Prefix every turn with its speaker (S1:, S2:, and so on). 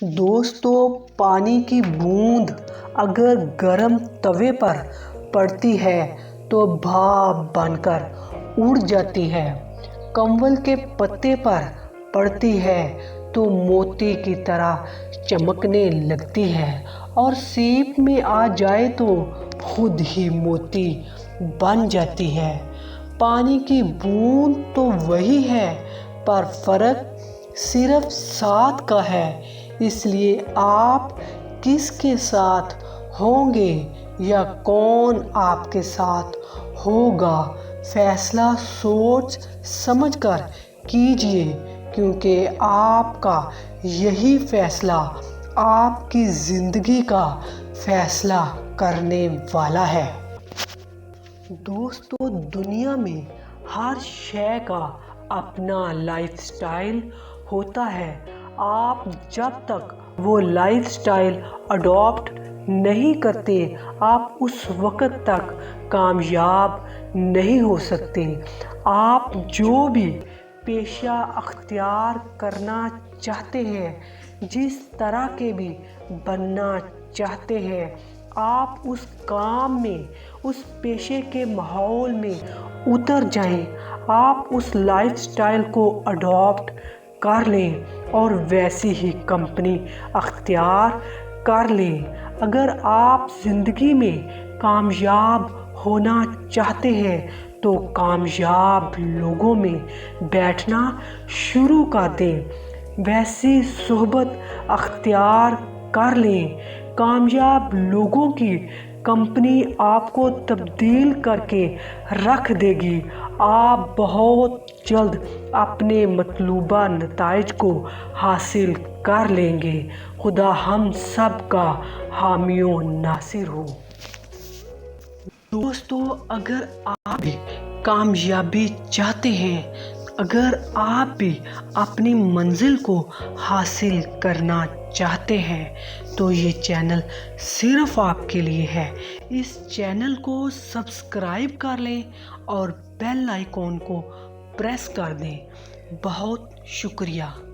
S1: دوستو، پانی کی بوند اگر گرم توے پر پڑتی ہے تو بھاپ بن کر اڑ جاتی ہے، کنول کے پتے پر پڑتی ہے تو موتی کی طرح چمکنے لگتی ہے، اور سیپ میں آ جائے تو خود ہی موتی بن جاتی ہے۔ پانی کی بوند تو وہی ہے، پر فرق صرف ساتھ کا ہے۔ اس لیے آپ کس کے ساتھ ہوں گے یا کون آپ کے ساتھ ہوگا، فیصلہ سوچ سمجھ کر کیجیے، کیونکہ آپ کا یہی فیصلہ آپ کی زندگی کا فیصلہ کرنے والا ہے۔ دوستو، دنیا میں ہر شے کا اپنا لائف سٹائل ہوتا ہے۔ آپ جب تک وہ لائف سٹائل اڈاپٹ نہیں کرتے، آپ اس وقت تک کامیاب نہیں ہو سکتے۔ آپ جو بھی پیشہ اختیار کرنا چاہتے ہیں، جس طرح کے بھی بننا چاہتے ہیں، آپ اس کام میں، اس پیشے کے ماحول میں اتر جائیں، آپ اس لائف سٹائل کو اڈاپٹ کر لیں اور ویسی ہی کمپنی اختیار کر لیں۔ اگر آپ زندگی میں کامیاب ہونا چاہتے ہیں تو کامیاب لوگوں میں بیٹھنا شروع کر دیں، ویسی صحبت اختیار کر لیں۔ کامیاب لوگوں کی کمپنی آپ کو تبدیل کر کے رکھ دے گی۔ آپ بہت جلد اپنے مطلوبہ نتائج کو حاصل کر لیں گے۔ خدا ہم سب کا حامی و ناصر ہو۔ دوستو، اگر آپ بھی کامیابی چاہتے ہیں، اگر آپ بھی اپنی منزل کو حاصل کرنا چاہتے ہیں، تو یہ چینل صرف آپ کے لیے ہے۔ اس چینل کو سبسکرائب کر لیں اور بیل آئیکن کو پریس کر دیں۔ بہت شکریہ۔